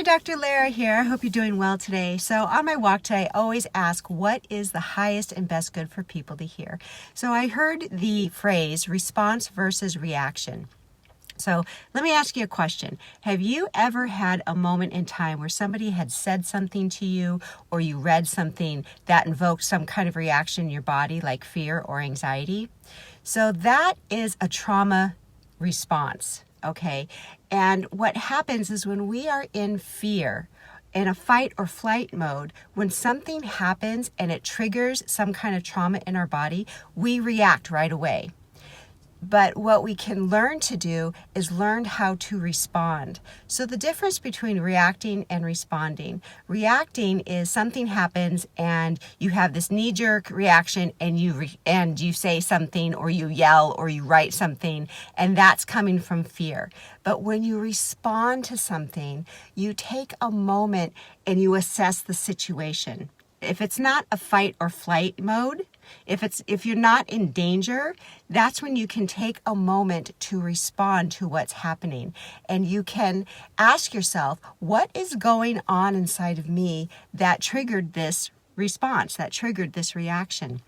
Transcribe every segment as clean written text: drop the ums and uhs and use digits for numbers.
Dr. Lara here. I hope you're doing well today. So on my walk today, I always ask, what is the highest and best good for people to hear? So I heard the phrase response versus reaction. So let me ask you a question. Have you ever had a moment in time where somebody had said something to you, or you read something that invoked some kind of reaction in your body, like fear or anxiety? So that is a trauma response. Okay, and what happens is when we are in fear, in a fight or flight mode, when something happens and it triggers some kind of trauma in our body, we react right away. But what we can learn to do is learn how to respond. So the difference between reacting and responding. Reacting is something happens and you have this knee-jerk reaction and you say something, or you yell, or you write something, and that's coming from fear. But when you respond to something, you take a moment and you assess the situation. If it's not a fight or flight mode, if you're not in danger, that's when you can take a moment to respond to what's happening. And you can ask yourself, what is going on inside of me that triggered this response, that triggered this reaction?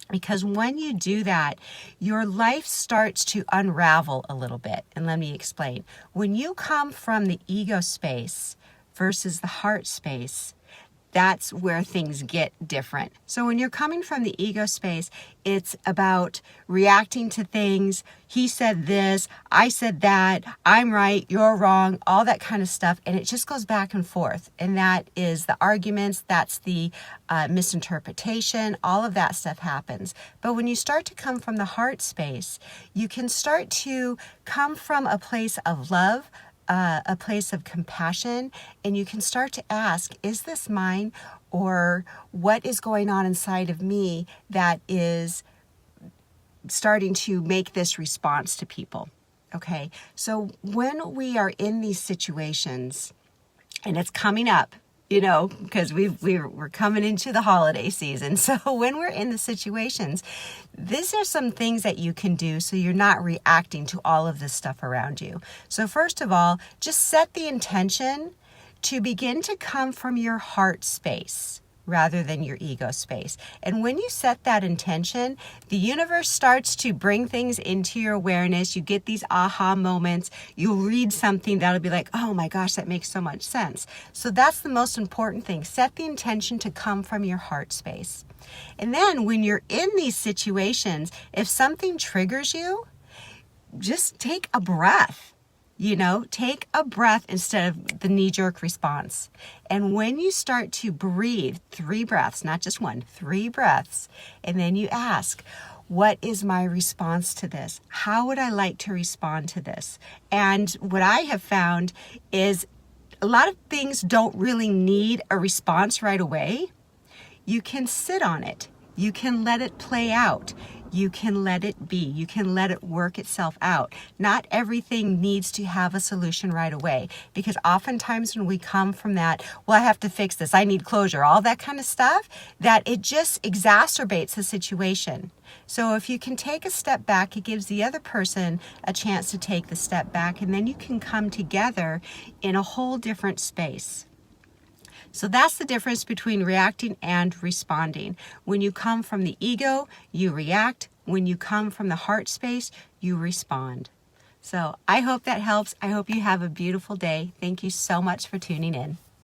Because when you do that, your life starts to unravel a little bit. And let me explain. When you come from the ego space versus the heart space, that's where things get different. So when you're coming from the ego space, it's about reacting to things. He said this, I said that, I'm right, you're wrong, all that kind of stuff. And it just goes back and forth. And that is the arguments, that's the misinterpretation, all of that stuff happens. But when you start to come from the heart space, you can start to come from a place of love, a place of compassion, and you can start to ask, is this mine, or what is going on inside of me that is starting to make this response to people? Okay, so when we are in these situations, and it's coming up, because we're coming into the holiday season. So when we're in the situations, these are some things that you can do so you're not reacting to all of this stuff around you. So first of all, just set the intention to begin to come from your heart space rather than your ego space. And when you set that intention, the universe starts to bring things into your awareness. You get these aha moments. You'll read something that'll be like, oh my gosh, that makes so much sense. So that's the most important thing. Set the intention to come from your heart space. And then when you're in these situations, if something triggers you, just take a breath. Take a breath instead of the knee-jerk response. And when you start to breathe, 3 breaths, not just 1, 3 breaths, and then you ask, what is my response to this? How would I like to respond to this? And what I have found is a lot of things don't really need a response right away. You can sit on it. You can let it play out. You can let it be. You can let it work itself out. Not everything needs to have a solution right away, because oftentimes when we come from that, well, I have to fix this, I need closure, all that kind of stuff, that it just exacerbates the situation. So if you can take a step back, it gives the other person a chance to take the step back, and then you can come together in a whole different space. So that's the difference between reacting and responding. When you come from the ego, you react. When you come from the heart space, you respond. So I hope that helps. I hope you have a beautiful day. Thank you so much for tuning in.